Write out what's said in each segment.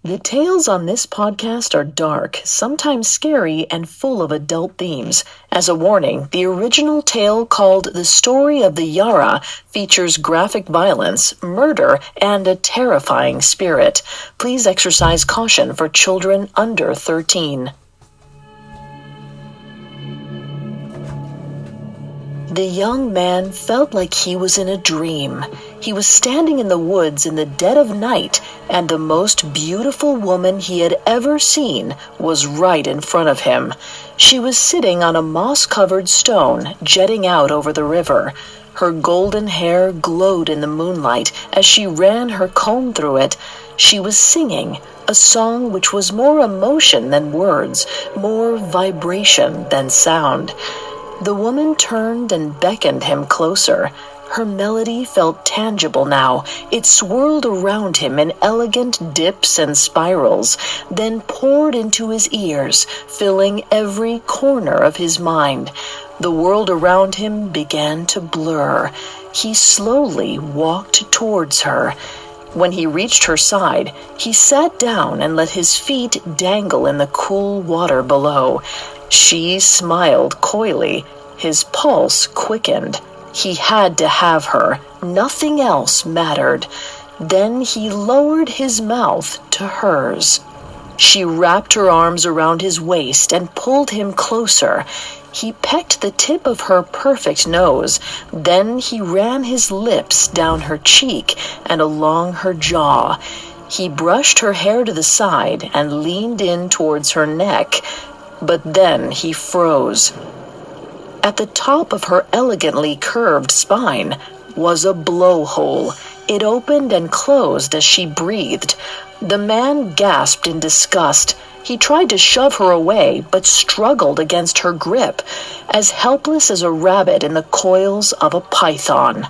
The tales on this podcast are dark, sometimes scary, and full of adult themes. As a warning, the original tale called The Story of the Yara features graphic violence, murder, and a terrifying spirit. Please exercise caution for children under 13. The young man felt like he was in a dream. He was standing in the woods in the dead of night, and the most beautiful woman he had ever seen was right in front of him. She was sitting on a moss-covered stone, jetting out over the river. Her golden hair glowed in the moonlight as she ran her comb through it. She was singing a song which was more emotion than words, more vibration than sound. The woman turned and beckoned him closer. Her melody felt tangible now. It swirled around him in elegant dips and spirals, then poured into his ears, filling every corner of his mind. The world around him began to blur. He slowly walked towards her. When he reached her side, he sat down and let his feet dangle in the cool water below. She smiled coyly. His pulse quickened. He had to have her. Nothing else mattered. Then he lowered his mouth to hers. She wrapped her arms around his waist and pulled him closer. He pecked the tip of her perfect nose. Then he ran his lips down her cheek and along her jaw. He brushed her hair to the side and leaned in towards her neck. But then he froze. At the top of her elegantly curved spine was a blowhole. It opened and closed as she breathed. The man gasped in disgust. He tried to shove her away, but struggled against her grip, as helpless as a rabbit in the coils of a python.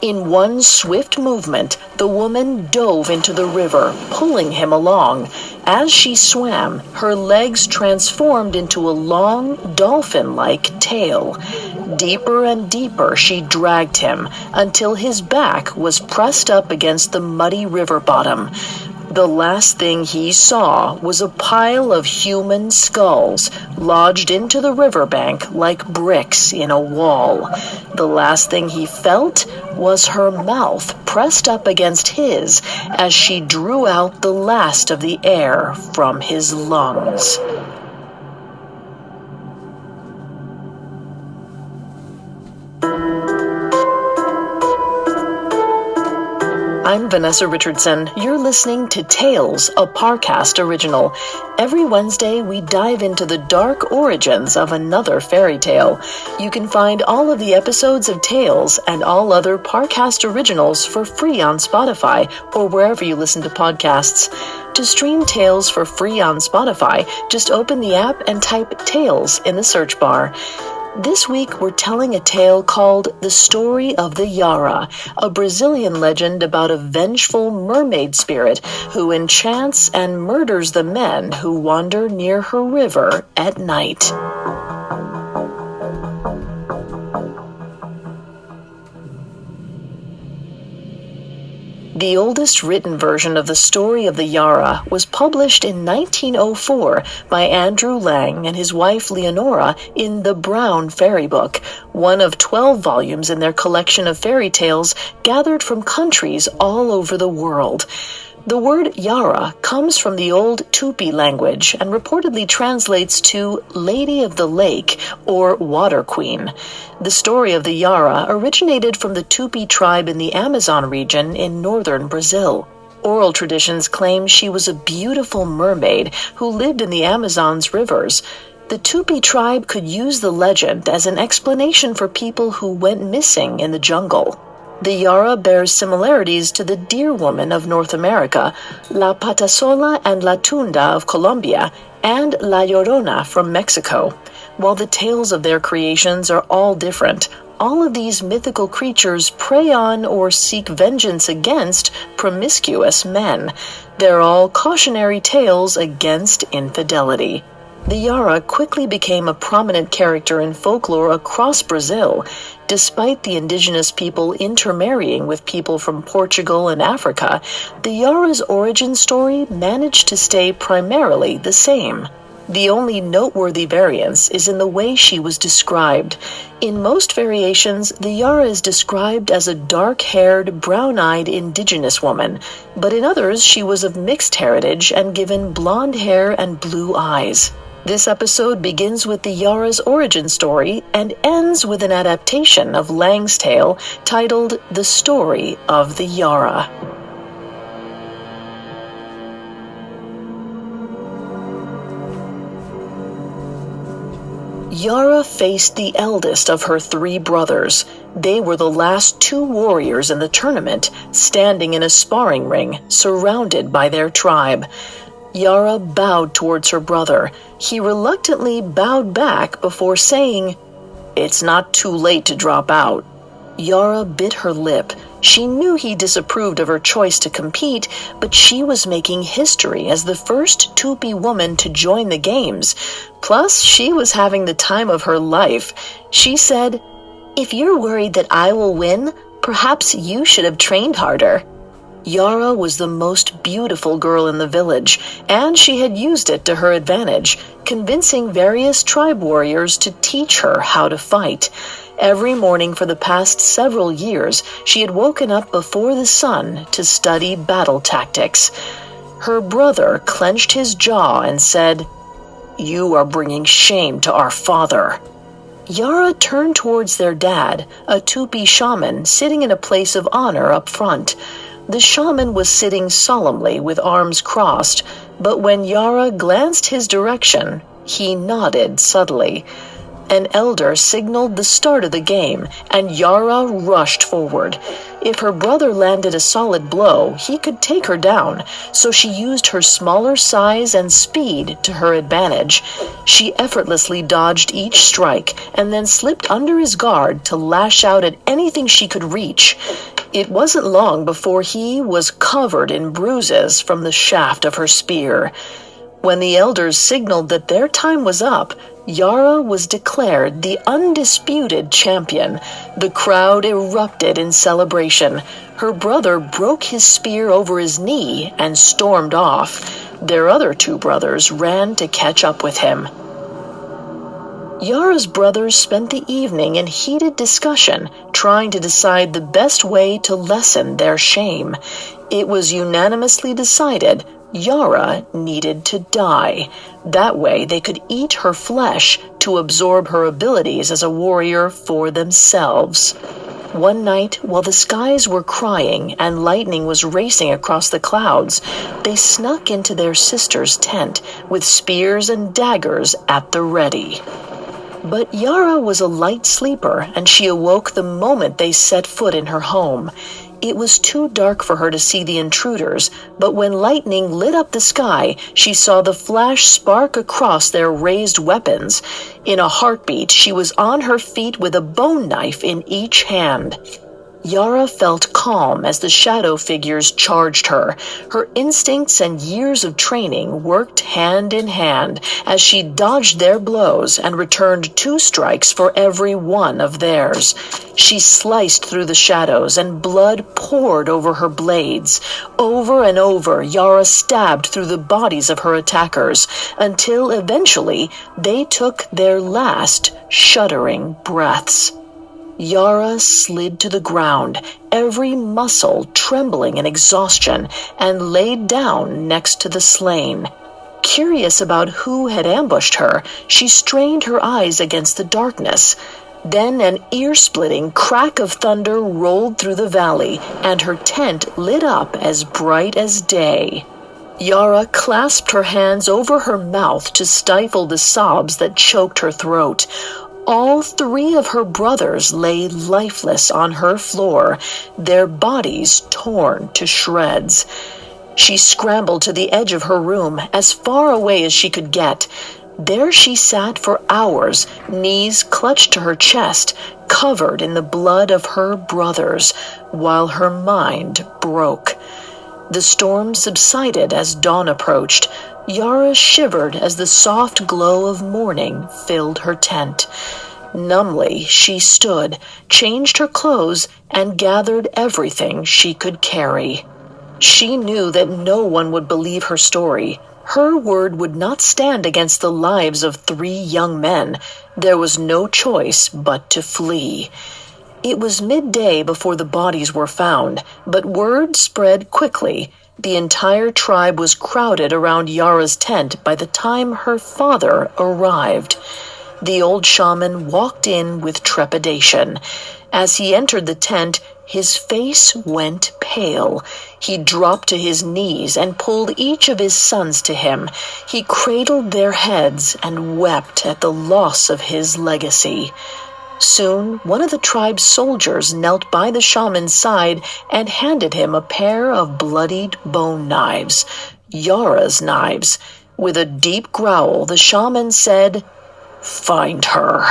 In one swift movement, the woman dove into the river, pulling him along. As she swam, her legs transformed into a long, dolphin-like tail. Deeper and deeper she dragged him, until his back was pressed up against the muddy river bottom. The last thing he saw was a pile of human skulls lodged into the riverbank like bricks in a wall. The last thing he felt was her mouth pressed up against his as she drew out the last of the air from his lungs. I'm Vanessa Richardson. You're listening to Tales, a Parcast original. Every Wednesday, we dive into the dark origins of another fairy tale. You can find all of the episodes of Tales and all other Parcast originals for free on Spotify or wherever you listen to podcasts. To stream Tales for free on Spotify, just open the app and type Tales in the search bar. This week, we're telling a tale called The Story of the Yara, a Brazilian legend about a vengeful mermaid spirit who enchants and murders the men who wander near her river at night. The oldest written version of the story of the Yara was published in 1904 by Andrew Lang and his wife Leonora in the Brown Fairy Book, one of 12 volumes in their collection of fairy tales gathered from countries all over the world. The word Yara comes from the old Tupi language and reportedly translates to Lady of the Lake or Water Queen. The story of the Yara originated from the Tupi tribe in the Amazon region in northern Brazil. Oral traditions claim she was a beautiful mermaid who lived in the Amazon's rivers. The Tupi tribe could use the legend as an explanation for people who went missing in the jungle. The Yara bears similarities to the Deer Woman of North America, La Patasola and La Tunda of Colombia, and La Llorona from Mexico. While the tales of their creations are all different, all of these mythical creatures prey on or seek vengeance against promiscuous men. They're all cautionary tales against infidelity. The Yara quickly became a prominent character in folklore across Brazil. Despite the indigenous people intermarrying with people from Portugal and Africa, the Yara's origin story managed to stay primarily the same. The only noteworthy variance is in the way she was described. In most variations, the Yara is described as a dark-haired, brown-eyed indigenous woman, but in others she was of mixed heritage and given blonde hair and blue eyes. This episode begins with the Yara's origin story and ends with an adaptation of Lang's tale titled The Story of the Yara. Yara faced the eldest of her 3 brothers. They were the last 2 warriors in the tournament, standing in a sparring ring, surrounded by their tribe. Yara bowed towards her brother. He reluctantly bowed back before saying, "It's not too late to drop out." Yara bit her lip. She knew he disapproved of her choice to compete, but she was making history as the first Tupi woman to join the games. Plus, she was having the time of her life. She said, "If you're worried that I will win, perhaps you should have trained harder." Yara was the most beautiful girl in the village, and she had used it to her advantage, convincing various tribe warriors to teach her how to fight. Every morning for the past several years, she had woken up before the sun to study battle tactics. Her brother clenched his jaw and said, "You are bringing shame to our father." Yara turned towards their dad, a Tupi shaman sitting in a place of honor up front. The shaman was sitting solemnly with arms crossed, but when Yara glanced his direction, he nodded subtly. An elder signaled the start of the game, and Yara rushed forward. If her brother landed a solid blow, he could take her down, so she used her smaller size and speed to her advantage. She effortlessly dodged each strike and then slipped under his guard to lash out at anything she could reach. It wasn't long before he was covered in bruises from the shaft of her spear. When the elders signaled that their time was up, Yara was declared the undisputed champion. The crowd erupted in celebration. Her brother broke his spear over his knee and stormed off. Their other 2 brothers ran to catch up with him. Yara's brothers spent the evening in heated discussion, trying to decide the best way to lessen their shame. It was unanimously decided Yara needed to die. That way they could eat her flesh to absorb her abilities as a warrior for themselves. One night, while the skies were crying and lightning was racing across the clouds, they snuck into their sister's tent with spears and daggers at the ready. But Yara was a light sleeper, and she awoke the moment they set foot in her home. It was too dark for her to see the intruders, but when lightning lit up the sky, she saw the flash spark across their raised weapons. In a heartbeat, she was on her feet with a bone knife in each hand. Yara felt calm as the shadow figures charged her. Her instincts and years of training worked hand in hand as she dodged their blows and returned 2 strikes for every one of theirs. She sliced through the shadows and blood poured over her blades. Over and over, Yara stabbed through the bodies of her attackers until eventually they took their last shuddering breaths. Yara slid to the ground, every muscle trembling in exhaustion, and laid down next to the slain. Curious about who had ambushed her, she strained her eyes against the darkness. Then an ear-splitting crack of thunder rolled through the valley, and her tent lit up as bright as day. Yara clasped her hands over her mouth to stifle the sobs that choked her throat. All 3 of her brothers lay lifeless on her floor, their bodies torn to shreds. She scrambled to the edge of her room, as far away as she could get. There she sat for hours, knees clutched to her chest, covered in the blood of her brothers, while her mind broke. The storm subsided as dawn approached. Yara shivered as the soft glow of morning filled her tent. Numbly, she stood, changed her clothes, and gathered everything she could carry. She knew that no one would believe her story. Her word would not stand against the lives of 3 young men. There was no choice but to flee. It was midday before the bodies were found, but word spread quickly. The entire tribe was crowded around Yara's tent by the time her father arrived. The old shaman walked in with trepidation. As he entered the tent, his face went pale. He dropped to his knees and pulled each of his sons to him. He cradled their heads and wept at the loss of his legacy. Soon, one of the tribe's soldiers knelt by the shaman's side and handed him a pair of bloodied bone knives, Yara's knives. With a deep growl, the shaman said, "Find her."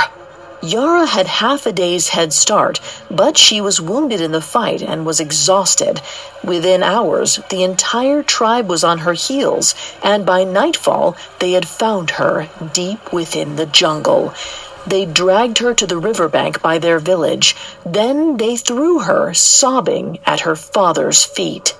Yara had half a day's head start, but she was wounded in the fight and was exhausted. Within hours, the entire tribe was on her heels, and by nightfall, they had found her deep within the jungle. They dragged her to the riverbank by their village. Then they threw her, sobbing, at her father's feet.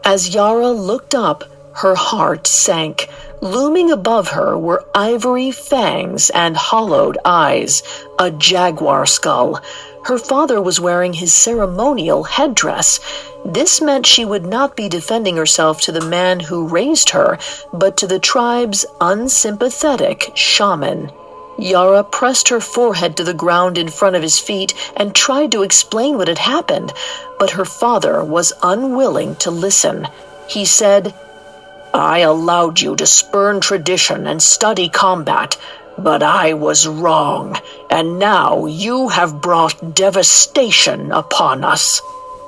As Yara looked up, her heart sank. Looming above her were ivory fangs and hollowed eyes, a jaguar skull. Her father was wearing his ceremonial headdress. This meant she would not be defending herself to the man who raised her, but to the tribe's unsympathetic shaman. Yara pressed her forehead to the ground in front of his feet and tried to explain what had happened, but her father was unwilling to listen. He said, "I allowed you to spurn tradition and study combat, but I was wrong, and now you have brought devastation upon us."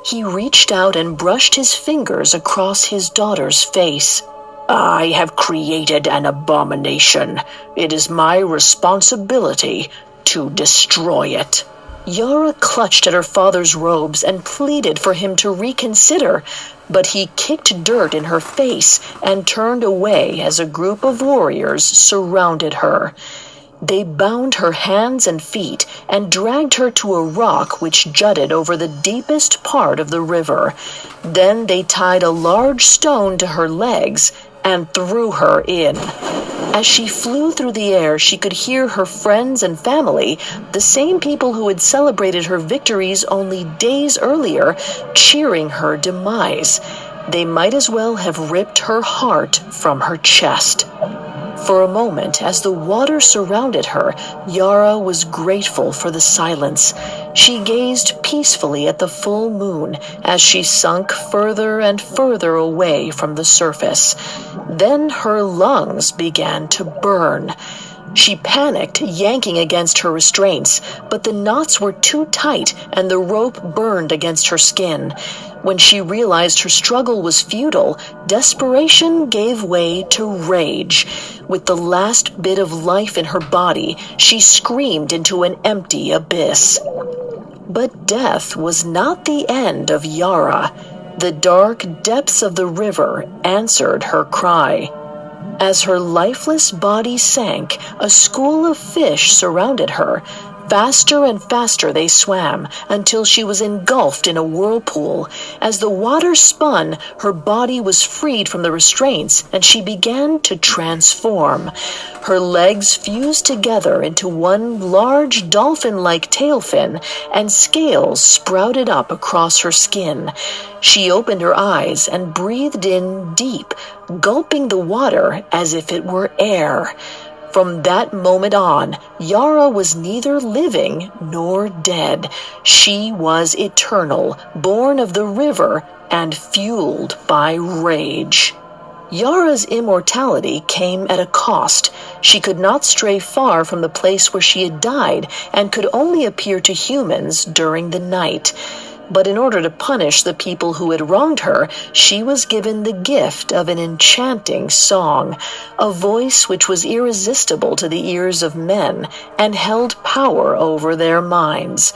He reached out and brushed his fingers across his daughter's face. "I have created an abomination. It is my responsibility to destroy it." Yara clutched at her father's robes and pleaded for him to reconsider, but he kicked dirt in her face and turned away as a group of warriors surrounded her. They bound her hands and feet and dragged her to a rock which jutted over the deepest part of the river. Then they tied a large stone to her legs and threw her in. As she flew through the air, she could hear her friends and family, the same people who had celebrated her victories only days earlier, cheering her demise. They might as well have ripped her heart from her chest. For a moment, as the water surrounded her, Yara was grateful for the silence. She gazed peacefully at the full moon as she sunk further and further away from the surface. Then her lungs began to burn. She panicked, yanking against her restraints, but the knots were too tight and the rope burned against her skin. When she realized her struggle was futile, desperation gave way to rage. With the last bit of life in her body, she screamed into an empty abyss. But death was not the end of Yara. The dark depths of the river answered her cry. As her lifeless body sank, a school of fish surrounded her. Faster and faster they swam until she was engulfed in a whirlpool. As the water spun, her body was freed from the restraints and she began to transform. Her legs fused together into one large dolphin-like tail fin, and scales sprouted up across her skin. She opened her eyes and breathed in deep, gulping the water as if it were air. From that moment on, Yara was neither living nor dead. She was eternal, born of the river and fueled by rage. Yara's immortality came at a cost. She could not stray far from the place where she had died and could only appear to humans during the night. But in order to punish the people who had wronged her, she was given the gift of an enchanting song, a voice which was irresistible to the ears of men and held power over their minds.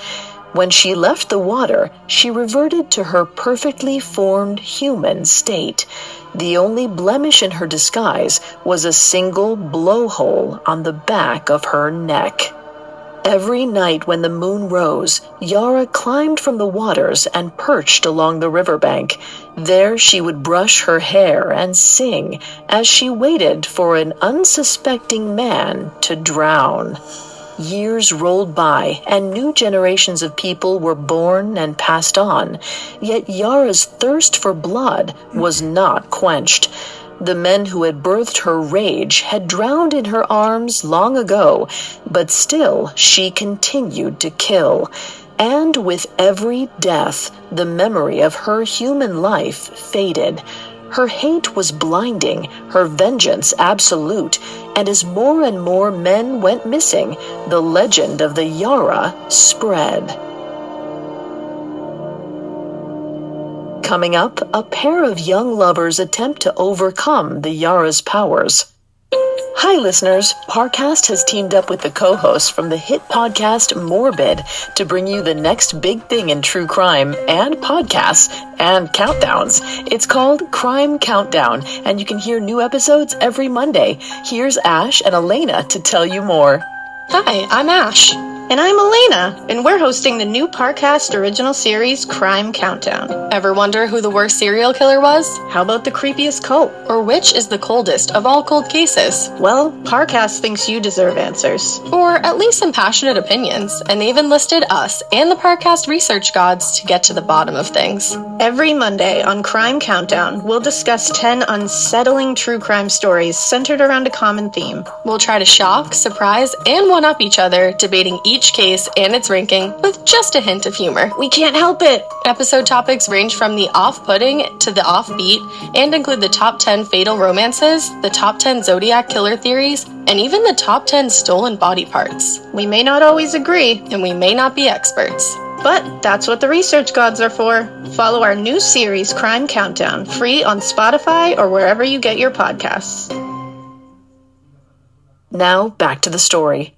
When she left the water, she reverted to her perfectly formed human state. The only blemish in her disguise was a single blowhole on the back of her neck. Every night when the moon rose, Yara climbed from the waters and perched along the riverbank. There she would brush her hair and sing as she waited for an unsuspecting man to drown. Years rolled by, and new generations of people were born and passed on. Yet Yara's thirst for blood was not quenched. The men who had birthed her rage had drowned in her arms long ago, but still she continued to kill. And with every death, the memory of her human life faded. Her hate was blinding, her vengeance absolute, and as more and more men went missing, the legend of the Yara spread. Coming up, a pair of young lovers attempt to overcome the Yara's powers. Hi listeners, Parcast has teamed up with the co-hosts from the hit podcast Morbid to bring you the next big thing in true crime and podcasts and countdowns. It's called Crime Countdown, and you can hear new episodes every Monday. Here's Ash and Elena to tell you more. Hi, I'm Ash. And I'm Elena, and we're hosting the new Parcast original series, Crime Countdown. Ever wonder who the worst serial killer was? How about the creepiest cult? Or which is the coldest of all cold cases? Well, Parcast thinks you deserve answers. Or at least some passionate opinions, and they even listed us and the Parcast research gods to get to the bottom of things. Every Monday on Crime Countdown, we'll discuss 10 unsettling true crime stories centered around a common theme. We'll try to shock, surprise, and one-up each other, debating each case and its ranking with just a hint of humor. We can't help it! Episode topics range from the off-putting to the offbeat and include the top 10 fatal romances, the top 10 Zodiac killer theories, and even the top 10 stolen body parts. We may not always agree, and we may not be experts. But that's what the research gods are for. Follow our new series, Crime Countdown, free on Spotify or wherever you get your podcasts. Now, back to the story.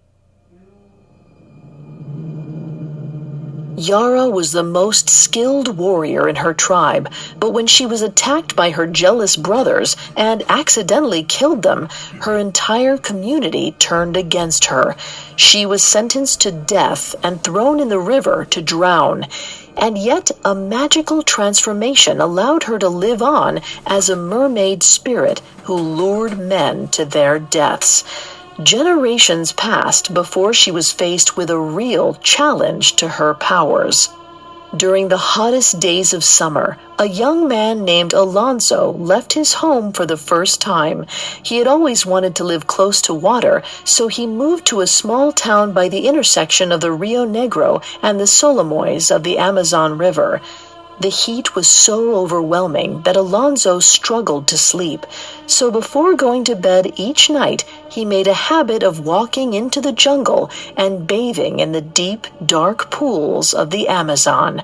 Yara was the most skilled warrior in her tribe, but when she was attacked by her jealous brothers and accidentally killed them, her entire community turned against her. She was sentenced to death and thrown in the river to drown. And yet a magical transformation allowed her to live on as a mermaid spirit who lured men to their deaths. Generations passed before she was faced with a real challenge to her powers. During the hottest days of summer, a young man named Alonso left his home for the first time. He had always wanted to live close to water, so he moved to a small town by the intersection of the Rio Negro and the Solimoes of the Amazon River. The heat was so overwhelming that Alonso struggled to sleep. So before going to bed each night, he made a habit of walking into the jungle and bathing in the deep, dark pools of the Amazon.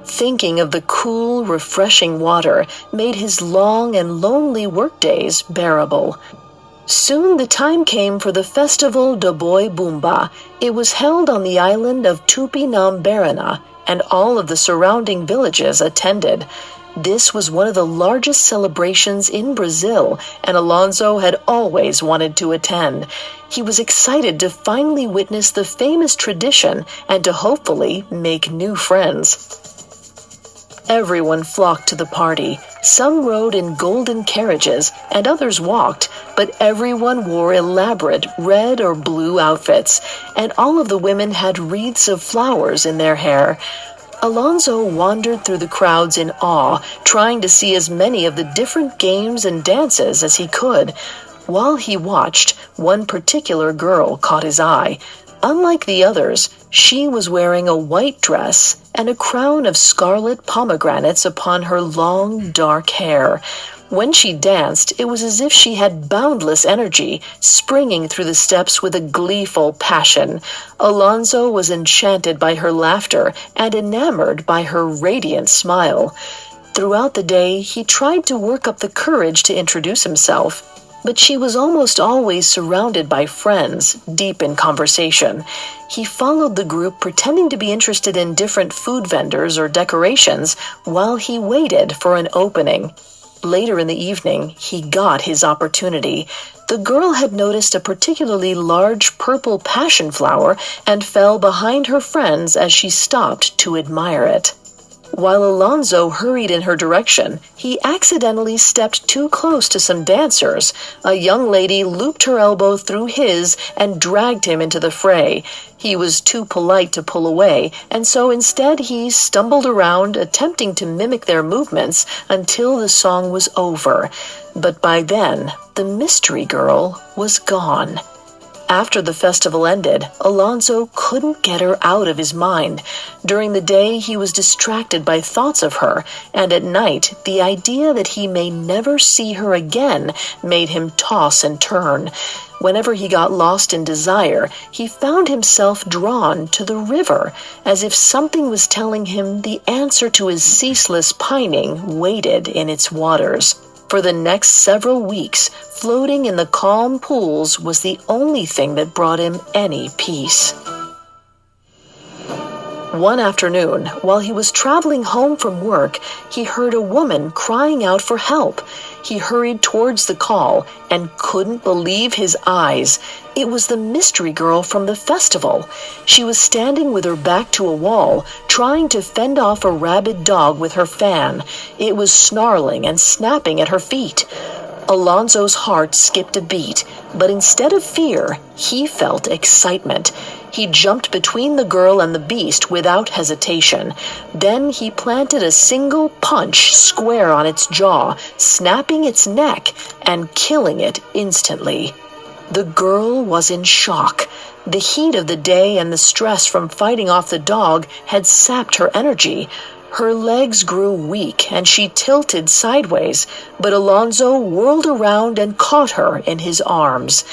Thinking of the cool, refreshing water made his long and lonely workdays bearable. Soon the time came for the festival do Boi Bumba. It was held on the island of Tupinambarana, and all of the surrounding villages attended. This was one of the largest celebrations in Brazil, and Alonso had always wanted to attend. He was excited to finally witness the famous tradition and to hopefully make new friends. Everyone flocked to the party. Some rode in golden carriages, and others walked, but everyone wore elaborate red or blue outfits, and all of the women had wreaths of flowers in their hair. Alonso wandered through the crowds in awe, trying to see as many of the different games and dances as he could. While he watched, one particular girl caught his eye. Unlike the others, she was wearing a white dress and a crown of scarlet pomegranates upon her long, dark hair. When she danced, it was as if she had boundless energy, springing through the steps with a gleeful passion. Alonso was enchanted by her laughter and enamored by her radiant smile. Throughout the day, he tried to work up the courage to introduce himself, but she was almost always surrounded by friends, deep in conversation. He followed the group, pretending to be interested in different food vendors or decorations, while he waited for an opening. Later in the evening, he got his opportunity. The girl had noticed a particularly large purple passion flower and fell behind her friends as she stopped to admire it. While Alonzo hurried in her direction, he accidentally stepped too close to some dancers. A young lady looped her elbow through his and dragged him into the fray. He was too polite to pull away, and so instead he stumbled around, attempting to mimic their movements until the song was over. But by then, the mystery girl was gone. After the festival ended, Alonzo couldn't get her out of his mind. During the day, he was distracted by thoughts of her, and at night, the idea that he may never see her again made him toss and turn. Whenever he got lost in desire, he found himself drawn to the river, as if something was telling him the answer to his ceaseless pining waited in its waters. For the next several weeks, floating in the calm pools was the only thing that brought him any peace. One afternoon, while he was traveling home from work, he heard a woman crying out for help. He hurried towards the call and couldn't believe his eyes. It was the mystery girl from the festival. She was standing with her back to a wall, trying to fend off a rabid dog with her fan. It was snarling and snapping at her feet. Alonzo's heart skipped a beat, but instead of fear, he felt excitement. He jumped between the girl and the beast without hesitation. Then he planted a single punch square on its jaw, snapping its neck and killing it instantly. The girl was in shock. The heat of the day and the stress from fighting off the dog had sapped her energy. Her legs grew weak and she tilted sideways, but Alonzo whirled around and caught her in his arms.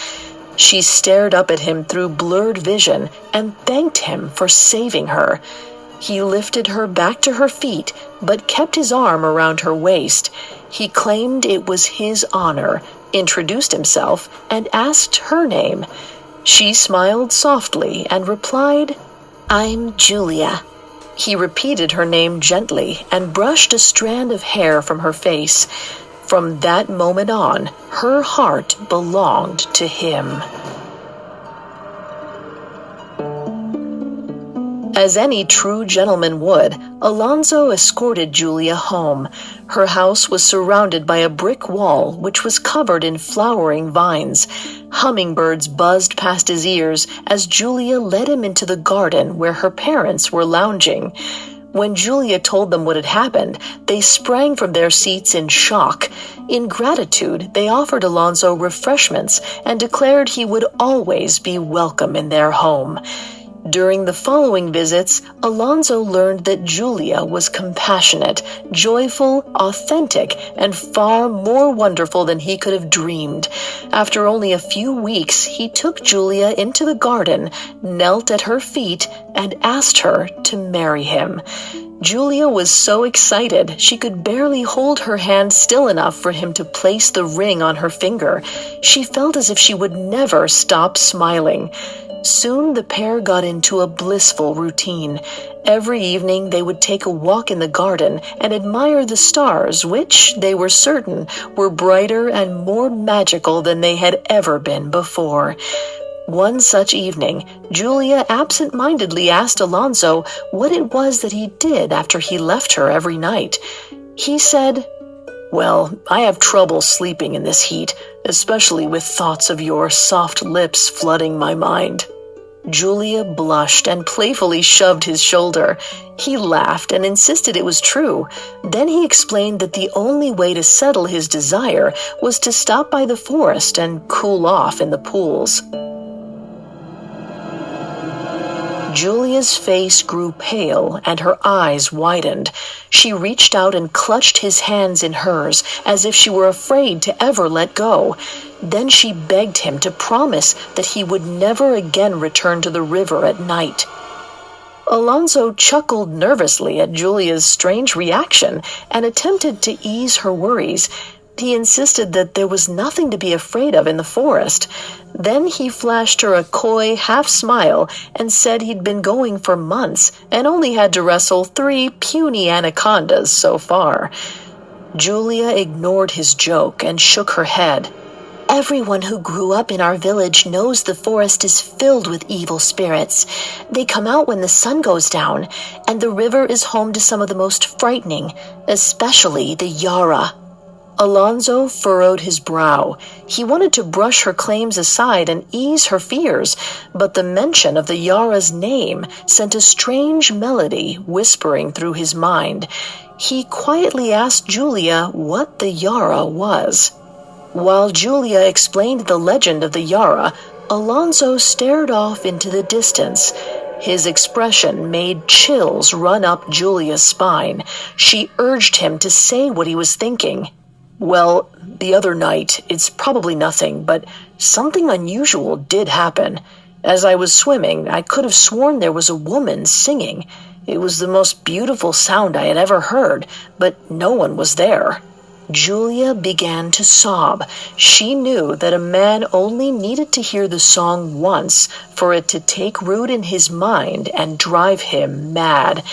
She stared up at him through blurred vision and thanked him for saving her. He lifted her back to her feet, but kept his arm around her waist. He claimed it was his honor, introduced himself, and asked her name. She smiled softly and replied, "I'm Julia." He repeated her name gently and brushed a strand of hair from her face. From that moment on, her heart belonged to him. As any true gentleman would, Alonzo escorted Julia home. Her house was surrounded by a brick wall which was covered in flowering vines. Hummingbirds buzzed past his ears as Julia led him into the garden where her parents were lounging. When Julia told them what had happened, they sprang from their seats in shock. In gratitude, they offered Alonzo refreshments and declared he would always be welcome in their home. During the following visits, Alonzo learned that Julia was compassionate, joyful, authentic, and far more wonderful than he could have dreamed. After only a few weeks, he took Julia into the garden, knelt at her feet, and asked her to marry him. Julia was so excited she could barely hold her hand still enough for him to place the ring on her finger. She felt as if she would never stop smiling. Soon the pair got into a blissful routine. Every evening they would take a walk in the garden and admire the stars, which, they were certain, were brighter and more magical than they had ever been before. One such evening, Julia absent-mindedly asked Alonzo what it was that he did after he left her every night. He said, "Well, I have trouble sleeping in this heat, especially with thoughts of your soft lips flooding my mind." Julia blushed and playfully shoved his shoulder. He laughed and insisted it was true. Then he explained that the only way to settle his desire was to stop by the forest and cool off in the pools. Julia's face grew pale and her eyes widened. She reached out and clutched his hands in hers, as if she were afraid to ever let go. Then she begged him to promise that he would never again return to the river at night. Alonzo chuckled nervously at Julia's strange reaction and attempted to ease her worries. He insisted that there was nothing to be afraid of in the forest. Then he flashed her a coy half-smile and said he'd been going for months and only had to wrestle 3 puny anacondas so far. Julia ignored his joke and shook her head. Everyone who grew up in our village knows the forest is filled with evil spirits. They come out when the sun goes down, and the river is home to some of the most frightening, especially the Yara." Alonzo furrowed his brow. He wanted to brush her claims aside and ease her fears, but the mention of the Yara's name sent a strange melody whispering through his mind. He quietly asked Julia what the Yara was. While Julia explained the legend of the Yara, Alonzo stared off into the distance. His expression made chills run up Julia's spine. She urged him to say what he was thinking. "Well, the other night, it's probably nothing, but something unusual did happen. As I was swimming, I could have sworn there was a woman singing. It was the most beautiful sound I had ever heard, but no one was there." Julia began to sob. She knew that a man only needed to hear the song once for it to take root in his mind and drive him mad.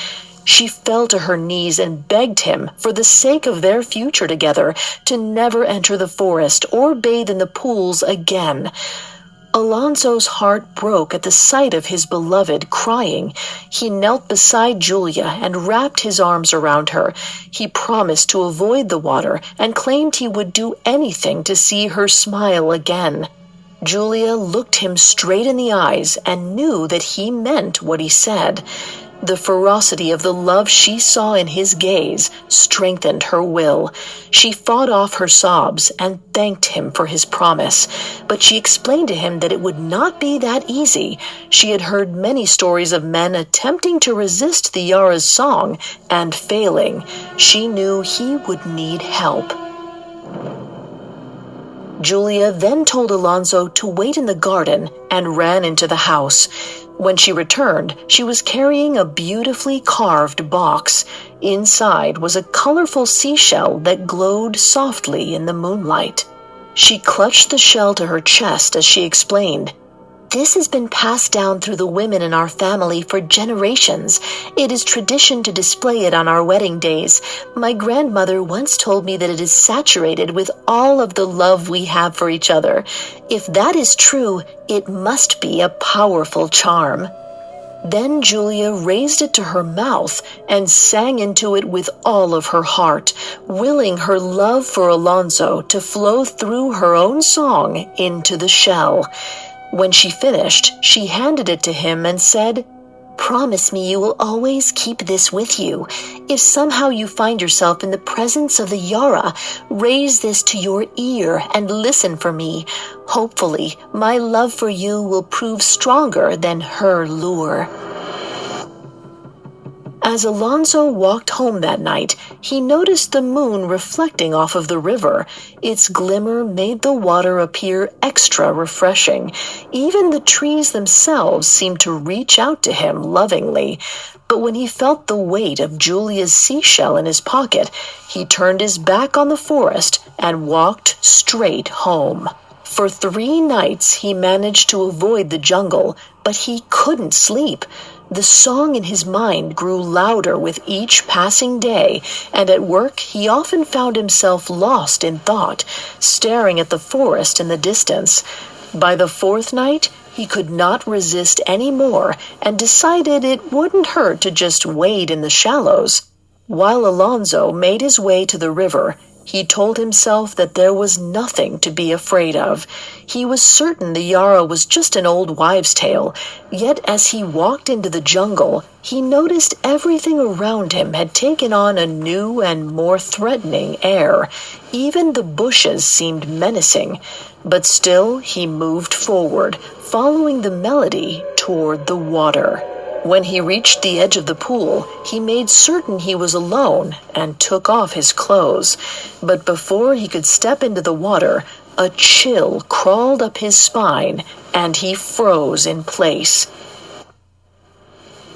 She fell to her knees and begged him, for the sake of their future together, to never enter the forest or bathe in the pools again. Alonzo's heart broke at the sight of his beloved crying. He knelt beside Julia and wrapped his arms around her. He promised to avoid the water and claimed he would do anything to see her smile again. Julia looked him straight in the eyes and knew that he meant what he said. The ferocity of the love she saw in his gaze strengthened her will. She fought off her sobs and thanked him for his promise, but she explained to him that it would not be that easy. She had heard many stories of men attempting to resist the Yara's song and failing. She knew he would need help. Julia then told Alonzo to wait in the garden and ran into the house. When she returned, she was carrying a beautifully carved box. Inside was a colorful seashell that glowed softly in the moonlight. She clutched the shell to her chest as she explained, "This has been passed down through the women in our family for generations. It is tradition to display it on our wedding days. My grandmother once told me that it is saturated with all of the love we have for each other. If that is true, it must be a powerful charm." Then Julia raised it to her mouth and sang into it with all of her heart, willing her love for Alonzo to flow through her own song into the shell. When she finished, she handed it to him and said, "Promise me you will always keep this with you. If somehow you find yourself in the presence of the Yara, raise this to your ear and listen for me. Hopefully, my love for you will prove stronger than her lure." As Alonzo walked home that night, he noticed the moon reflecting off of the river. Its glimmer made the water appear extra refreshing. Even the trees themselves seemed to reach out to him lovingly. But when he felt the weight of Julia's seashell in his pocket, he turned his back on the forest and walked straight home. For 3 nights he managed to avoid the jungle, but he couldn't sleep. The song in his mind grew louder with each passing day, and at work he often found himself lost in thought, staring at the forest in the distance. By the 4th night, he could not resist any more and decided it wouldn't hurt to just wade in the shallows. While Alonzo made his way to the river, he told himself that there was nothing to be afraid of. He was certain the Yara was just an old wives' tale, yet as he walked into the jungle, he noticed everything around him had taken on a new and more threatening air. Even the bushes seemed menacing, but still he moved forward, following the melody toward the water. When he reached the edge of the pool, he made certain he was alone and took off his clothes. But before he could step into the water, a chill crawled up his spine and he froze in place.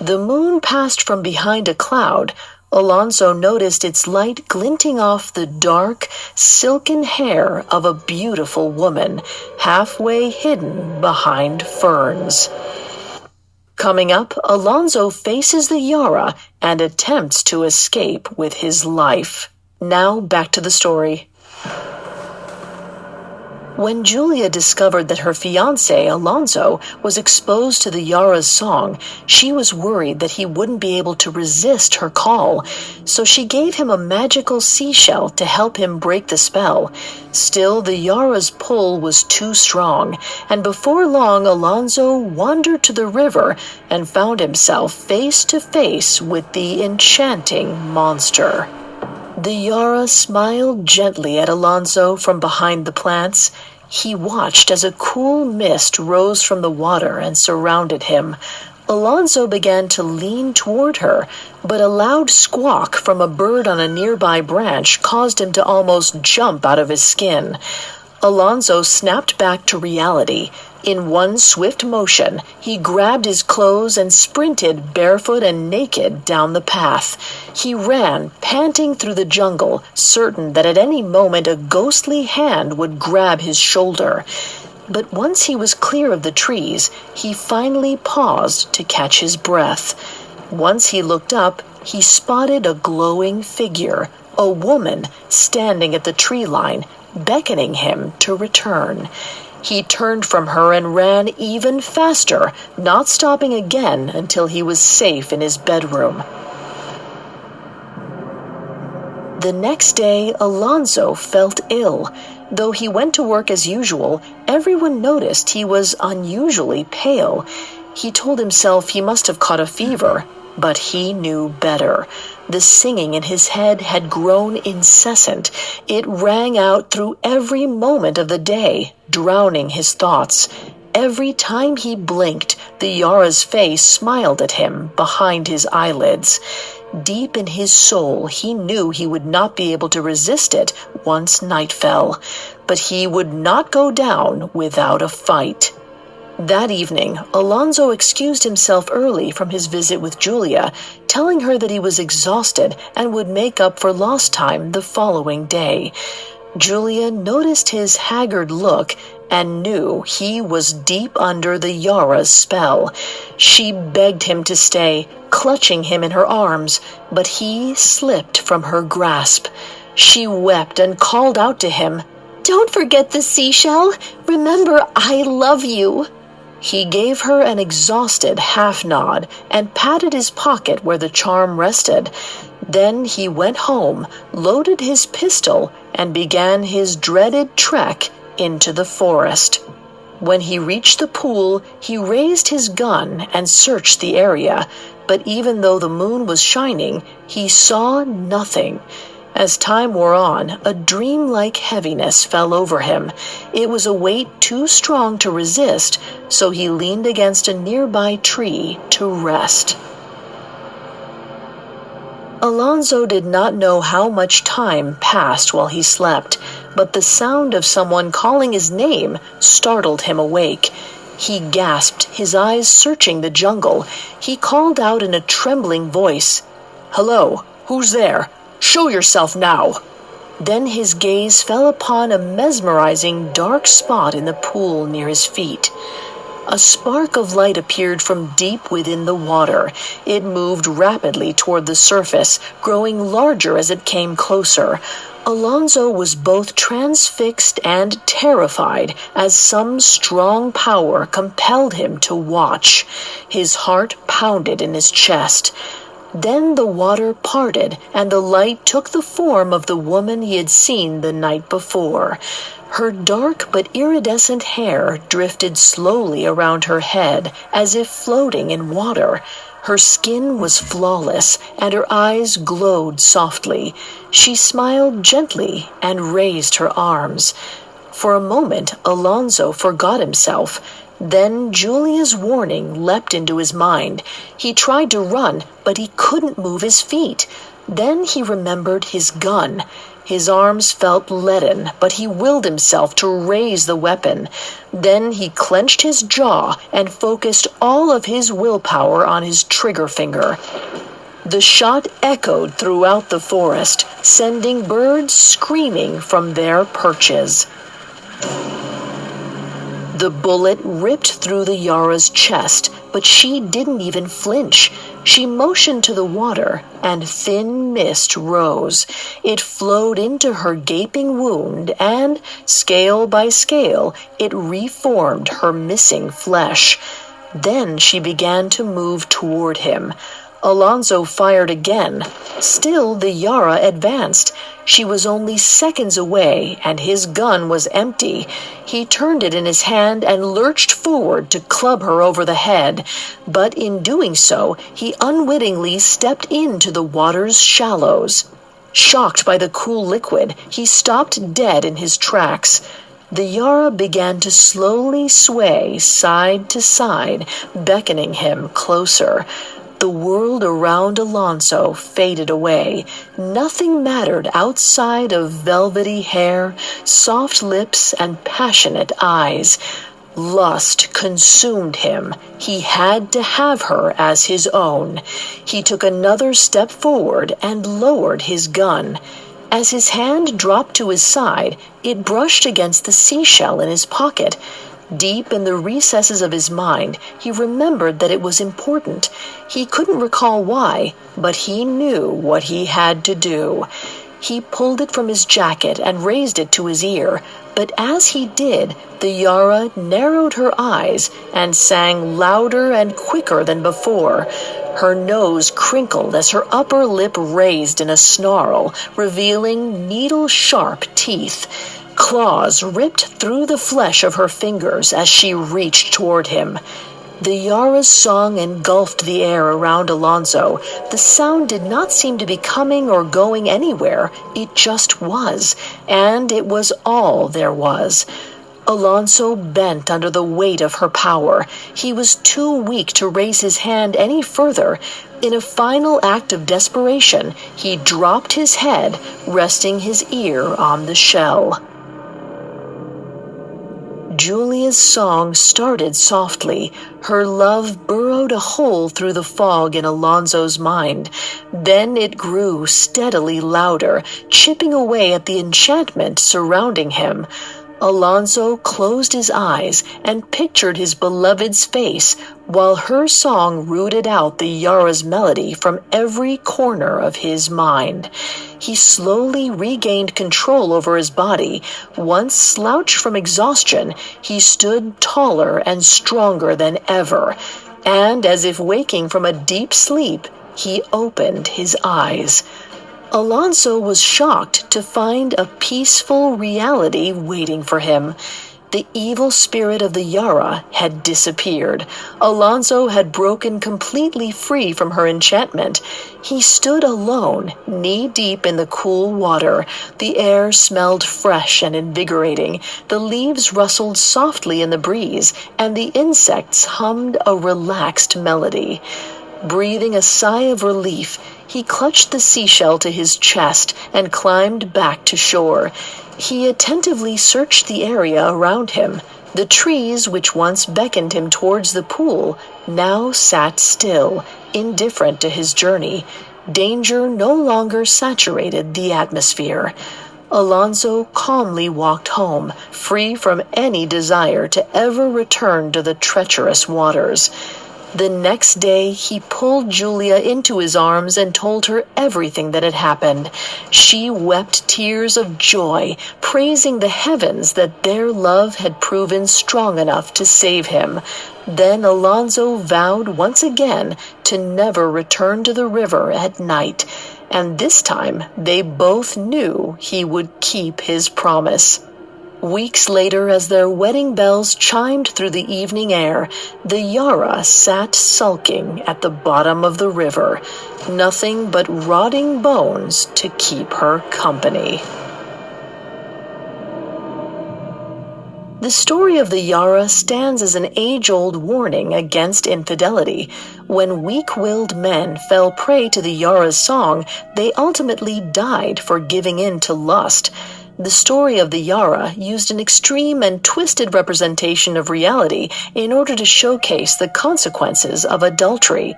The moon passed from behind a cloud. Alonzo noticed its light glinting off the dark, silken hair of a beautiful woman, halfway hidden behind ferns. Coming up, Alonzo faces the Yara and attempts to escape with his life. Now back to the story. When Julia discovered that her fiancé, Alonso, was exposed to the Yara's song, she was worried that he wouldn't be able to resist her call, so she gave him a magical seashell to help him break the spell. Still, the Yara's pull was too strong, and before long Alonso wandered to the river and found himself face to face with the enchanting monster. The Yara smiled gently at Alonso from behind the plants. He watched as a cool mist rose from the water and surrounded him. Alonso began to lean toward her, but a loud squawk from a bird on a nearby branch caused him to almost jump out of his skin. Alonso snapped back to reality. In one swift motion, he grabbed his clothes and sprinted barefoot and naked down the path. He ran, panting through the jungle, certain that at any moment a ghostly hand would grab his shoulder. But once he was clear of the trees, he finally paused to catch his breath. Once he looked up, he spotted a glowing figure, a woman standing at the tree line, beckoning him to return. He turned from her and ran even faster, not stopping again until he was safe in his bedroom. The next day, Alonso felt ill. Though he went to work as usual, everyone noticed he was unusually pale. He told himself he must have caught a fever, but he knew better. The singing in his head had grown incessant. It rang out through every moment of the day, drowning his thoughts. Every time he blinked, the Yara's face smiled at him behind his eyelids. Deep in his soul, he knew he would not be able to resist it once night fell. But he would not go down without a fight. That evening, Alonso excused himself early from his visit with Julia, telling her that he was exhausted and would make up for lost time the following day. Julia noticed his haggard look and knew he was deep under the Yara's spell. She begged him to stay, clutching him in her arms, but he slipped from her grasp. She wept and called out to him, "Don't forget the seashell. Remember, I love you." He gave her an exhausted half-nod and patted his pocket where the charm rested. Then he went home, loaded his pistol, and began his dreaded trek into the forest. When he reached the pool, he raised his gun and searched the area, but even though the moon was shining, he saw nothing. As time wore on, a dreamlike heaviness fell over him. It was a weight too strong to resist, so he leaned against a nearby tree to rest. Alonso did not know how much time passed while he slept, but the sound of someone calling his name startled him awake. He gasped, his eyes searching the jungle. He called out in a trembling voice, "Hello, who's there? Show yourself now!" Then his gaze fell upon a mesmerizing dark spot in the pool near his feet. A spark of light appeared from deep within the water. It moved rapidly toward the surface, growing larger as it came closer. Alonso was both transfixed and terrified as some strong power compelled him to watch. His heart pounded in his chest. Then the water parted, and the light took the form of the woman he had seen the night before. Her dark but iridescent hair drifted slowly around her head, as if floating in water. Her skin was flawless, and her eyes glowed softly. She smiled gently and raised her arms. For a moment, Alonso forgot himself. Then Julia's warning leapt into his mind. He tried to run, but he couldn't move his feet. Then he remembered his gun. His arms felt leaden, but he willed himself to raise the weapon. Then he clenched his jaw and focused all of his willpower on his trigger finger. The shot echoed throughout the forest, sending birds screaming from their perches. The bullet ripped through the Yara's chest, but she didn't even flinch. She motioned to the water, and thin mist rose. It flowed into her gaping wound, and, scale by scale, it reformed her missing flesh. Then she began to move toward him. Alonso fired again. Still, the Yara advanced. She was only seconds away, and his gun was empty. He turned it in his hand and lurched forward to club her over the head. But in doing so, he unwittingly stepped into the water's shallows. Shocked by the cool liquid, he stopped dead in his tracks. The Yara began to slowly sway side to side, beckoning him closer. The world around Alonso faded away. Nothing mattered outside of velvety hair, soft lips, and passionate eyes. Lust consumed him. He had to have her as his own. He took another step forward and lowered his gun. As his hand dropped to his side, it brushed against the seashell in his pocket. Deep in the recesses of his mind, he remembered that it was important. He couldn't recall why, but he knew what he had to do. He pulled it from his jacket and raised it to his ear, but as he did, the Yara narrowed her eyes and sang louder and quicker than before. Her nose crinkled as her upper lip raised in a snarl, revealing needle-sharp teeth. Claws ripped through the flesh of her fingers as she reached toward him. The Yara's song engulfed the air around Alonso. The sound did not seem to be coming or going anywhere. It just was, and it was all there was. Alonso bent under the weight of her power. He was too weak to raise his hand any further. In a final act of desperation, he dropped his head, resting his ear on the shell. Julia's song started softly. Her love burrowed a hole through the fog in Alonso's mind. Then it grew steadily louder, chipping away at the enchantment surrounding him. Alonso closed his eyes and pictured his beloved's face, while her song rooted out the Yara's melody from every corner of his mind. He slowly regained control over his body. Once slouched from exhaustion, he stood taller and stronger than ever, and as if waking from a deep sleep, he opened his eyes. Alonso was shocked to find a peaceful reality waiting for him. The evil spirit of the Yara had disappeared. Alonso had broken completely free from her enchantment. He stood alone, knee-deep in the cool water. The air smelled fresh and invigorating. The leaves rustled softly in the breeze, and the insects hummed a relaxed melody. Breathing a sigh of relief, he clutched the seashell to his chest and climbed back to shore. He attentively searched the area around him. The trees, which once beckoned him towards the pool, now sat still, indifferent to his journey. Danger no longer saturated the atmosphere. Alonso calmly walked home, free from any desire to ever return to the treacherous waters. The next day, he pulled Julia into his arms and told her everything that had happened. She wept tears of joy, praising the heavens that their love had proven strong enough to save him. Then Alonso vowed once again to never return to the river at night, and this time they both knew he would keep his promise. Weeks later, as their wedding bells chimed through the evening air, the Yara sat sulking at the bottom of the river, nothing but rotting bones to keep her company. The story of the Yara stands as an age-old warning against infidelity. When weak-willed men fell prey to the Yara's song, they ultimately died for giving in to lust. The story of the Yara used an extreme and twisted representation of reality in order to showcase the consequences of adultery.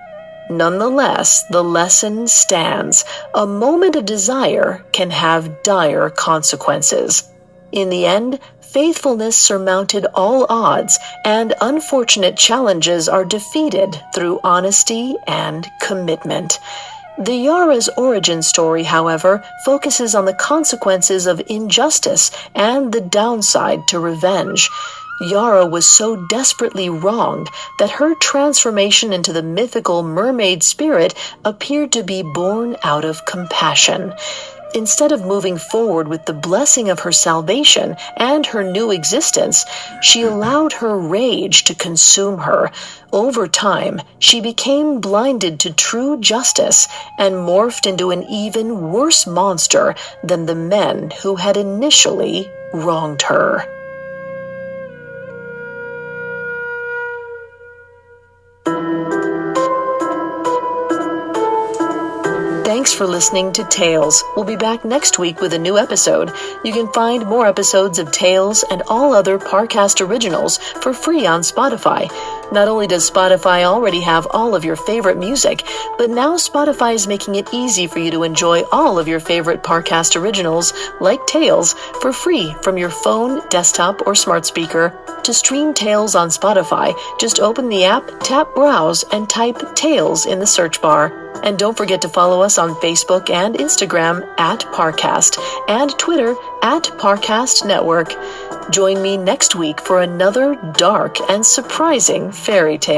Nonetheless, the lesson stands. A moment of desire can have dire consequences. In the end, faithfulness surmounted all odds, and unfortunate challenges are defeated through honesty and commitment. The Yara's origin story, however, focuses on the consequences of injustice and the downside to revenge. Yara was so desperately wronged that her transformation into the mythical mermaid spirit appeared to be born out of compassion. Instead of moving forward with the blessing of her salvation and her new existence, she allowed her rage to consume her. Over time, she became blinded to true justice and morphed into an even worse monster than the men who had initially wronged her. Thanks for listening to Tales. We'll be back next week with a new episode. You can find more episodes of Tales and all other Parcast originals for free on Spotify. Not only does Spotify already have all of your favorite music, but now Spotify is making it easy for you to enjoy all of your favorite Parcast originals, like Tales, for free from your phone, desktop, or smart speaker. To stream Tales on Spotify, just open the app, tap Browse, and type Tales in the search bar. And don't forget to follow us on Facebook and Instagram at Parcast and Twitter at Parcast Network. Join me next week for another dark and surprising fairy tale.